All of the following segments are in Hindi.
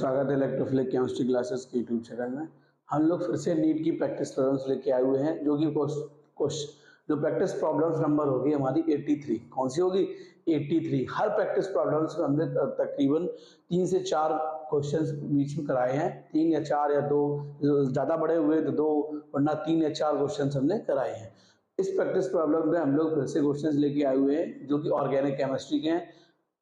स्वागत है इलेक्ट्रोफिलिक केमिस्ट्री क्लासेस के यूट्यूब चैनल में। हम लोग फिर से नीट की प्रैक्टिस प्रॉब्लम्स लेके आए हुए हैं, जो कि जो प्रैक्टिस प्रॉब्लम्स नंबर होगी हमारी 83। कौन सी होगी? 83। हर प्रैक्टिस प्रॉब्लम्स में हमने तकरीबन 3 से 4 क्वेश्चंस बीच में कराए हैं, 3 या 4 या 2, ज़्यादा बड़े हुए तो 2, वरना 3 या 4 क्वेश्चंस हमने कराए हैं। इस प्रैक्टिस प्रॉब्लम में हम लोग फिर से क्वेश्चंस लेके आए हुए हैं, जो कि ऑर्गेनिक केमिस्ट्री के हैं।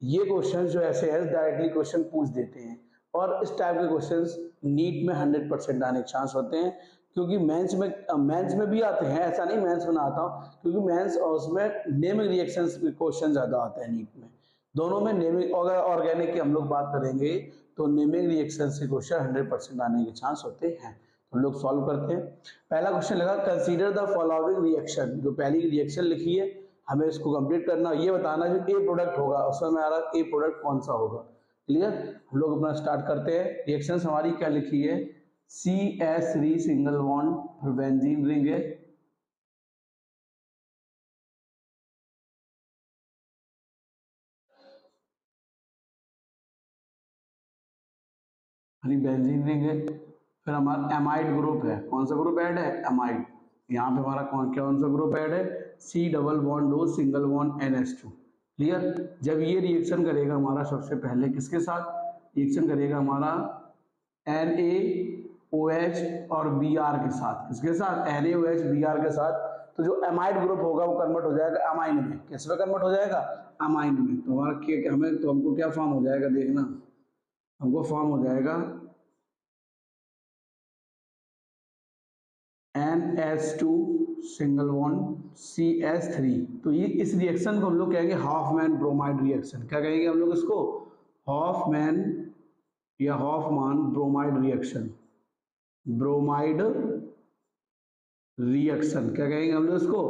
ये क्वेश्चन जो ऐसे है डायरेक्टली क्वेश्चन पूछ देते हैं, और इस टाइप के क्वेश्चंस नीट में 100% आने के चांस होते हैं, क्योंकि मेंस में भी आते हैं। ऐसा नहीं मेंस में ना आता हूँ, क्योंकि मेंस और उसमें नेमिंग रिएक्शंस के क्वेश्चन ज्यादा आते हैं नीट में। दोनों में नेमिंग, अगर ऑर्गेनिक की हम लोग बात करेंगे तो नेमिंग रिएक्शन से क्वेश्चन 100% आने के चांस होते हैं। तो हम लोग सॉल्व करते हैं। पहला क्वेश्चन लगा, कंसीडर द फॉलोइंग रिएक्शन। जो पहली रिएक्शन लिखी है हमें इसको कंप्लीट करना, ये बताना जो ए प्रोडक्ट होगा उसमें हमारा ए प्रोडक्ट कौन सा होगा। क्लियर? हम लोग अपना स्टार्ट करते हैं। रिएक्शंस हमारी क्या लिखी है? CH3 सिंगल बॉन्ड, फिर बेंजीन रिंग है, बेंजीन रिंग है। फिर हमारा एमाइड ग्रुप है। कौन सा ग्रुप ऐड है? एमाइड। यहाँ पे हमारा कौन सा ग्रुप ऐड है? C double bond O single bond NH2। Clear? जब ये रिएक्शन करेगा हमारा सबसे पहले किसके साथ रिएक्शन करेगा? हमारा NaOH और Br के साथ। किसके साथ? NaOH Br के साथ। तो जो एमाइड ग्रुप होगा वो कन्वर्ट हो जाएगा अमाइन में। किस में कन्वर्ट हो जाएगा? अमाइन में। तो हमारा हमको क्या फॉर्म हो जाएगा? देखना, हमको फॉर्म हो जाएगा NH2 सिंगल बॉन्ड CH3। तो ये इस रिएक्शन को हम लोग कहेंगे हॉफमैन ब्रोमाइड रिएक्शन। क्या कहेंगे हम लोग इसको? हॉफमैन या हॉफमान ब्रोमाइड रिएक्शन। ब्रोमाइड रिएक्शन क्या कहेंगे हम लोग इसको?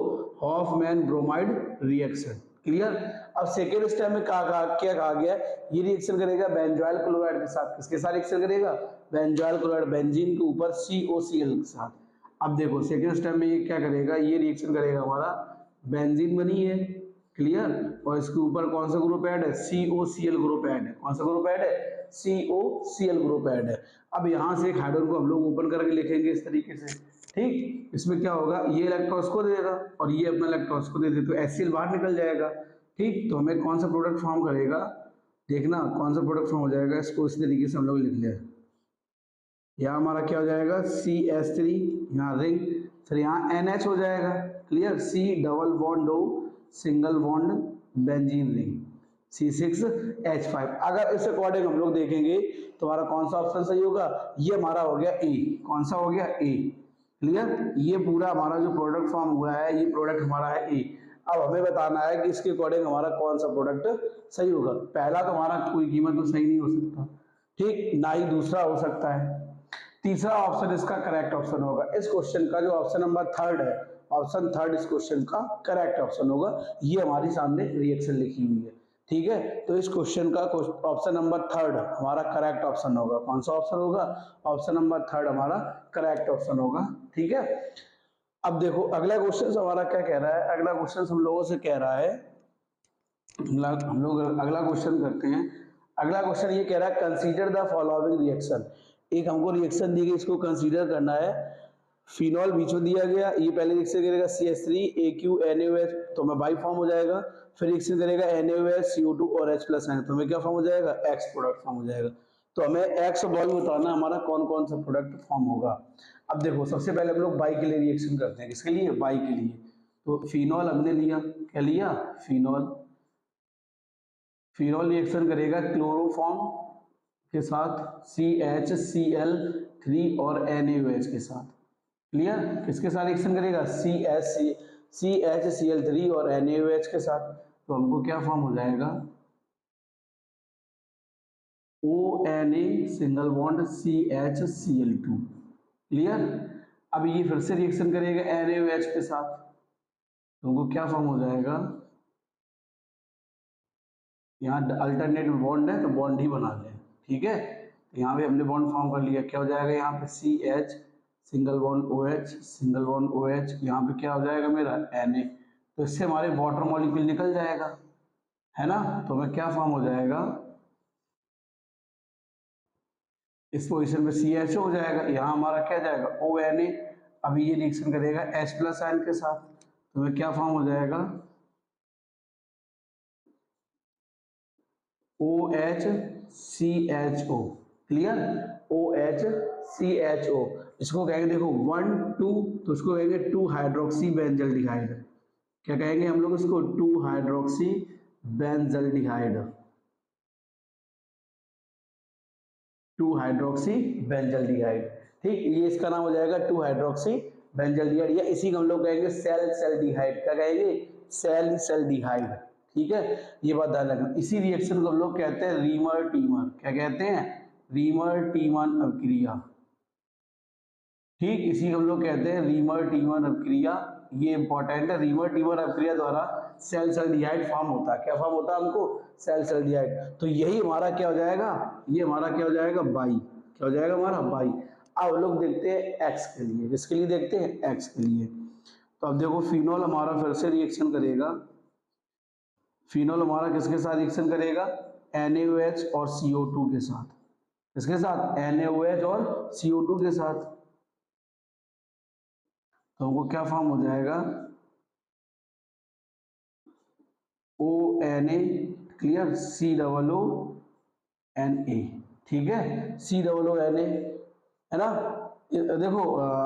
Hoffmann bromide reaction. क्लियर? अब सेकेंड स्टेप में क्या कहा गया? ये रिएक्शन करेगा बेंजोइल क्लोराइड के साथ। किसके साथ रिएक्शन करेगा? बेंजोइल क्लोराइड, बेंजीन के ऊपर COCl के साथ। अब देखो सेकेंड स्टेप में ये क्या करेगा? ये रिएक्शन करेगा हमारा, बेंजीन बनी है, क्लियर, और इसके ऊपर कौन सा ग्रुप ऐड है? COCl ग्रुप ऐड है। कौन सा ग्रुप ऐड है? COCl ग्रुप ऐड है। अब यहां से एक हाइड्रोजन को हम लोग ओपन करके लिखेंगे इस तरीके से। ठीक, इसमें क्या होगा? ये इलेक्ट्रॉन इसको दे देगा और ये अपना इलेक्ट्रॉन इसको दे दे, तो HCl बाहर निकल जाएगा। ठीक, तो हमें कौन सा प्रोडक्ट फॉर्म करेगा? देखना कौन सा प्रोडक्ट फॉर्म हो जाएगा। इसको इस तरीके से हम लोग लिख लिया। यहाँ हमारा क्या हो जाएगा? CH3, यहाँ रिंग, फिर यहाँ NH हो जाएगा। Clear? C double bond O single bond benzene ring, C6H5। अगर इस अकॉर्डिंग हम लोग देखेंगे तो हमारा कौन सा ऑप्शन सही होगा? ये हमारा हो गया A। कौन सा हो गया? A। क्लियर? ये पूरा हमारा जो प्रोडक्ट फॉर्म हुआ है, ये प्रोडक्ट हमारा है A। अब हमें बताना है कि इसके अकॉर्डिंग हमारा कौन सा प्रोडक्ट सही होगा। पहला तो हमारा कोई कीमत तो सही नहीं हो सकता, ठीक, ना ही दूसरा हो सकता है। तीसरा ऑप्शन इसका करेक्ट ऑप्शन होगा। इस क्वेश्चन का जो ऑप्शन नंबर थर्ड है, ऑप्शन थर्ड इस क्वेश्चन का करेक्ट ऑप्शन होगा। ये हमारी सामने रिएक्शन लिखी हुई है, ठीक है। तो इस क्वेश्चन का ऑप्शन नंबर थर्ड हमारा करेक्ट ऑप्शन होगा। कौन सा ऑप्शन होगा? ऑप्शन नंबर थर्ड हमारा करेक्ट ऑप्शन होगा, ठीक है। अब देखो अगला क्वेश्चन हमारा क्या कह रहा है। अगला क्वेश्चन हम लोगों से कह रहा है, हम लोग अगला क्वेश्चन करते हैं। अगला क्वेश्चन ये कह रहा है, कंसीडर द फॉलोइंग रिएक्शन। एक हमको रिएक्शन दी गई, इसको कंसीडर करना है। फिनॉल बीच में दिया गया, ये पहले रिएक्शन करेगा CH3AQ NaOH, तो हमें बाई फॉर्म हो जाएगा। फिर रिएक्शन करेगा NaOH CO2 और H प्लस, तो हमें क्या फॉर्म हो जाएगा? X प्रोडक्ट फॉर्म हो जाएगा। तो हमें X और Y बताना हमारा कौन कौन सा प्रोडक्ट फॉर्म होगा। अब देखो सबसे पहले हम लोग बाई के लिए रिएक्शन करते हैं। किसके लिए? बाई के लिए। तो फिनॉल हमने लिया, क्या लिया? फिनॉल। फिनॉल रिएक्शन करेगा क्लोरोफॉर्म के साथ, CHCl3 और NaOH के साथ। क्लियर? किसके साथ रिएक्शन करेगा? CHCl3 और NaOH के साथ। तो हमको क्या फॉर्म हो जाएगा? ONa single bond CHCl2। Clear? अब ये फिर से रिएक्शन करेगा NaOH के साथ, तो हमको क्या फॉर्म हो जाएगा? यहाँ अल्टरनेट बॉन्ड है तो बॉन्ड ही बना लें, ठीक है। तो यहाँ पे हमने बॉन्ड फॉर्म कर लिया। क्या हो जाएगा? यहाँ पे CH single bond OH single bond OH, यहाँ पे क्या हो जाएगा मेरा? Na। तो इससे हमारे वाटर मॉलिक्यूल निकल जाएगा, है ना। तो हमें क्या फॉर्म हो जाएगा? इस पोजीशन पे CHO हो जाएगा, यहाँ हमारा क्या जाएगा ONA। अभी ये रिएक्शन करेगा H प्लस आयन के साथ, तो क्या फॉर्म हो जाएगा OHCHO। Clear, OHCHO। इसको कहेंगे देखो 1 2, तो इसको कहेंगे 2 हाइड्रोक्सी बेंजल्डिहाइड। क्या कहेंगे हम लोग इसको 2 हाइड्रोक्सी बेंजल्डिहाइड, 2 हाइड्रोक्सी बेंजल्डिहाइड। ठीक, ये इसका नाम हो जाएगा 2 हाइड्रोक्सी बेंजल्डिहाइड, या इसी को हम लोग कहेंगे सेल्डिहाइड। क्या कहेंगे सेल्डिहाइड। ठीक है, ये बात ध्यान रखना। इसी रिएक्शन को हम लोग कहते हैं रीमर टीमर। क्या कहते हैं, रीमर टीमन अभिक्रिया। ठीक, इसी को हम लोग कहते हैं रीमर टीमन अभिक्रिया। ये इंपॉर्टेंट है, रीमर टीमर अभिक्रिया द्वारा सेल्डिहाइड फॉर्म होता है। क्या फॉर्म होता है हमको, सेल्डिहाइड। तो यही हमारा क्या हो जाएगा, ये हमारा क्या हो जाएगा बाई। क्या हो जाएगा हमारा बाई। अब लोग देखते हैं एक्स के लिए, किसके लिए देखते हैं, एक्स के लिए। तो अब देखो फिनोल हमारा फिर से रिएक्शन करेगा। फिनोल हमारा किसके साथ रिएक्शन करेगा, NaOH और CO2 के साथ। किसके साथ, NaOH और CO2 के साथ। तो हमको क्या फॉर्म हो जाएगा ONA। Clear, COONA। ठीक है, COONA है ना। देखो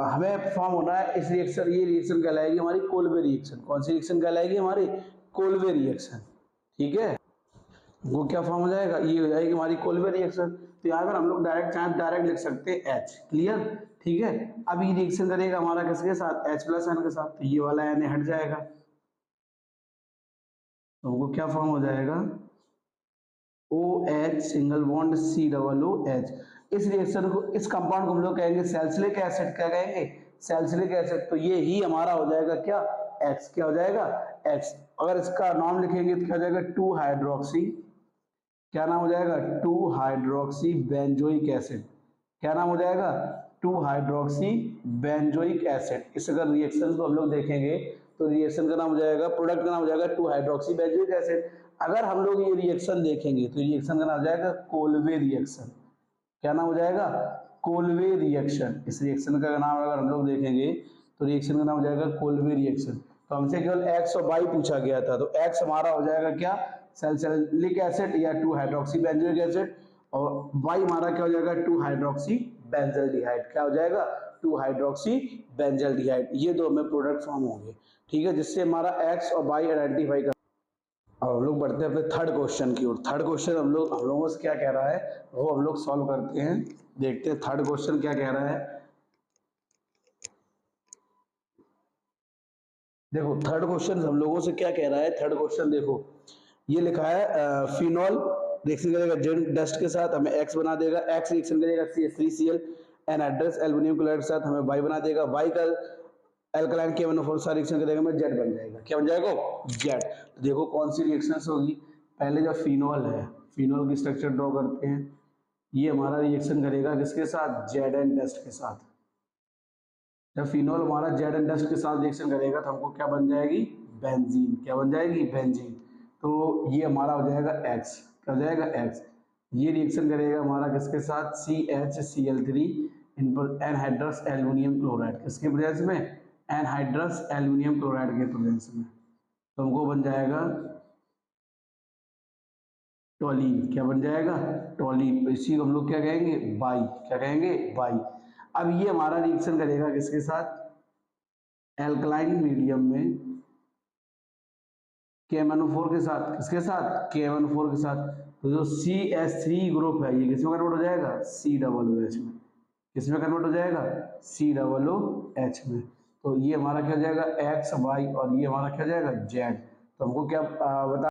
हमें फॉर्म होना है इस रिएक्शन, ये रिएक्शन कहलाएगी हमारी कोल्बे रिएक्शन। कौन सी रिएक्शन कहलाएगी हमारी, कोल्बे रिएक्शन। ठीक है, वो क्या फॉर्म हो जाएगा, ये हो जाएगी हमारी कोल्बे रिएक्शन। तो यहाँ पर हम लोग डायरेक्ट चाहे डायरेक्ट लिख सकते हैं H। क्लियर, ठीक है। अब ये रिएक्शन करेगा हमारा किसके साथ, H प्लस आयन के साथ, तो ये वाला Na हट जाएगा। तो हमको क्या फॉर्म हो जाएगा OH सिंगल बॉन्ड COOH। इस रिएक्शन को, इस कंपाउंड को हम लोग कहेंगे सैलिसिलिक एसिड। क्या कहेंगे, सैलिसिलिक एसिड। तो ये ही हमारा हो जाएगा क्या, X। क्या हो जाएगा X। अगर इसका नाम लिखेंगे तो क्या हो जाएगा 2 हाइड्रोक्सी, क्या नाम हो जाएगा 2 हाइड्रोक्सी बेंजोइक एसिड। क्या नाम हो जाएगा 2 हाइड्रोक्सी बेंजोइक एसिड। इस अगर रिएक्शन को हम लोग देखेंगे तो रिएक्शन का नाम हो जाएगा, प्रोडक्ट का नाम हो जाएगा 2 हाइड्रोक्सी बेंजोइक एसिड। अगर हम लोग ये रिएक्शन देखेंगे तो रिएक्शन का नाम हो जाएगा कोल्वे रिएक्शन। क्या नाम हो जाएगा, कोल्वे रिएक्शन। इस रिएक्शन का नाम अगर हम लोग देखेंगे तो रिएक्शन का नाम हो जाएगा कोल्वे रिएक्शन। तो हमसे केवल एक्स और वाई पूछा गया था, तो एक्स हमारा हो जाएगा क्या, सैलिसिलिक एसिड या 2 हाइड्रोक्सी बेंजोइक एसिड, और वाई हमारा क्या हो जाएगा 2 हाइड्रोक्सी बेंजल्डिहाइड। क्या हो जाएगा 2 हाइड्रोक्सी बेंजल्डिहाइड। ये दो हमें प्रोडक्ट फॉर्म होंगे। ठीक है, जिससे हमारा एक्स और वाई आइडेंटिफाई कर। अब हम लोग बढ़ते हैं अपने थर्ड क्वेश्चन की ओर। थर्ड क्वेश्चन हम लोगों से क्या कह रहा है वो हम लोग सॉल्व करते हैं। देखते हैं थर्ड क्वेश्चन क्या कह रहा है। देखो थर्ड क्वेश्चन हम लोगों से क्या कह रहा है। थर्ड क्वेश्चन देखो, ये लिखा है फिनॉल रिएक्शन करेगा जेड डस्ट के साथ, हमें एक्स बना देगा। एक्स रिएक्शन करेगा CH3Cl एनहाइड्रस एल्युमिनियम क्लोराइड के साथ, हमें वाई बना देगा। वाई का एल्कलाइन KMnO4 साथ रिएक्शन करेगा, हमें जेड बन जाएगा। क्या बन जाएगा, जेड। तो देखो कौन सी रिएक्शंस होगी। पहले जो फिनॉल है, फिनॉल की स्ट्रक्चर ड्रॉ करते हैं। ये हमारा रिएक्शन करेगा किसके साथ, जेड एंड डस्ट के साथ। जब फिनॉल हमारा जेड एंड डस्ट के साथ रिएक्शन करेगा तो हमको क्या बन जाएगी, बेंजीन। क्या बन जाएगी, बेंजीन। तो ये हमारा हो जाएगा एक्स। क्या हो जाएगा, एक्स। ये रिएक्शन करेगा हमारा किसके साथ, CHCl3 एनहाइड्रस एल्युमिनियम क्लोराइड। किसके प्रेजेंस में, एनहाइड्रस एल्युमिनियम क्लोराइड के प्रेजेंस में। तो हमको बन जाएगा टॉलीन। क्या बन जाएगा, टॉलीन। तो इसी को हम लोग क्या कहेंगे, बाई। क्या कहेंगे, बाई। अब ये हमारा रिएक्शन करेगा किसके साथ, एल्कलाइन मीडियम में KMnO4 के साथ। किसके साथ, KMnO4 के साथ। तो जो CH3 ग्रुप है ये किसमें कन्वर्ट हो जाएगा, COOH में। किसमें कन्वर्ट हो जाएगा, COOH में। तो ये हमारा क्या हो जाएगा, X Y, और ये हमारा क्या हो जाएगा, Z। तो हमको क्या बता